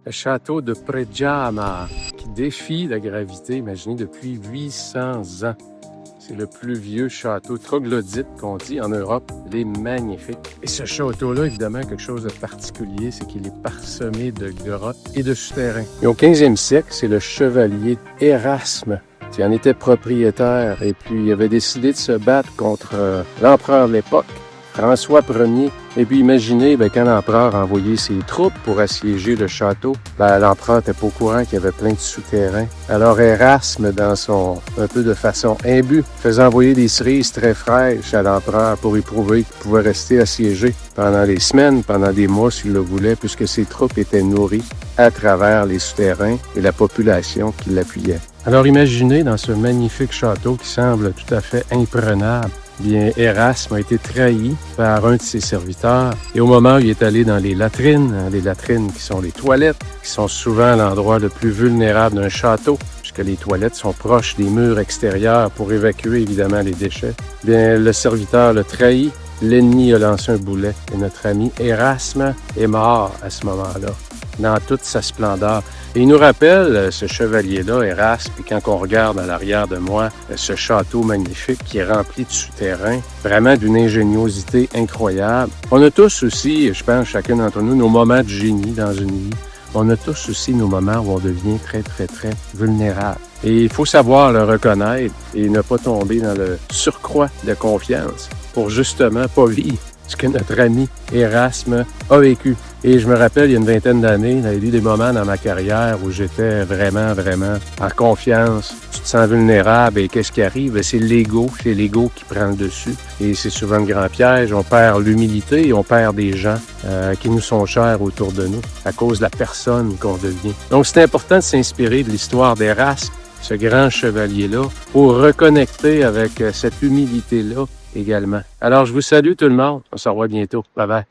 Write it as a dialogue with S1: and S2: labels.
S1: Le château de Pregiama, qui défie la gravité, imaginez, depuis 800 ans. C'est le plus vieux château troglodyte qu'on dit en Europe. Il est magnifique. Et ce château-là, évidemment, quelque chose de particulier, c'est qu'il est parsemé de grottes et de souterrains. Et au 15e siècle, c'est le chevalier Érasme qui en était propriétaire. Et puis, il avait décidé de se battre contre l'empereur de l'époque, François Ier. Et puis imaginez, quand l'empereur a envoyé ses troupes pour assiéger le château, l'empereur n'était pas au courant qu'il y avait plein de souterrains. Alors Érasme, un peu de façon imbue, faisait envoyer des cerises très fraîches à l'empereur pour lui prouver qu'il pouvait rester assiégé pendant des semaines, pendant des mois s'il le voulait, puisque ses troupes étaient nourries à travers les souterrains et la population qui l'appuyait. Alors imaginez dans ce magnifique château qui semble tout à fait imprenable, bien, Érasme a été trahi par un de ses serviteurs. Et au moment où il est allé dans les latrines qui sont les toilettes, qui sont souvent l'endroit le plus vulnérable d'un château, puisque les toilettes sont proches des murs extérieurs pour évacuer évidemment les déchets, bien, le serviteur l'a trahi, l'ennemi a lancé un boulet et notre ami Érasme est mort à ce moment-là, dans toute sa splendeur. Et il nous rappelle, ce chevalier-là, Érasme, puis quand on regarde à l'arrière de moi, ce château magnifique qui est rempli de souterrains, vraiment d'une ingéniosité incroyable. On a tous aussi, je pense, chacun d'entre nous, nos moments de génie dans une vie. On a tous aussi nos moments où on devient très, très, très vulnérable. Et il faut savoir le reconnaître et ne pas tomber dans le surcroît de confiance pour justement pas vivre ce que notre ami Érasme a vécu. Et je me rappelle, il y a une vingtaine d'années, il y a eu des moments dans ma carrière où j'étais vraiment, vraiment en confiance. Tu te sens vulnérable et qu'est-ce qui arrive? C'est l'ego qui prend le dessus. Et c'est souvent le grand piège. On perd l'humilité et on perd des gens qui nous sont chers autour de nous à cause de la personne qu'on devient. Donc, c'est important de s'inspirer de l'histoire d'Érasme, ce grand chevalier-là, pour reconnecter avec cette humilité-là également. Alors, je vous salue tout le monde. On se revoit bientôt. Bye bye.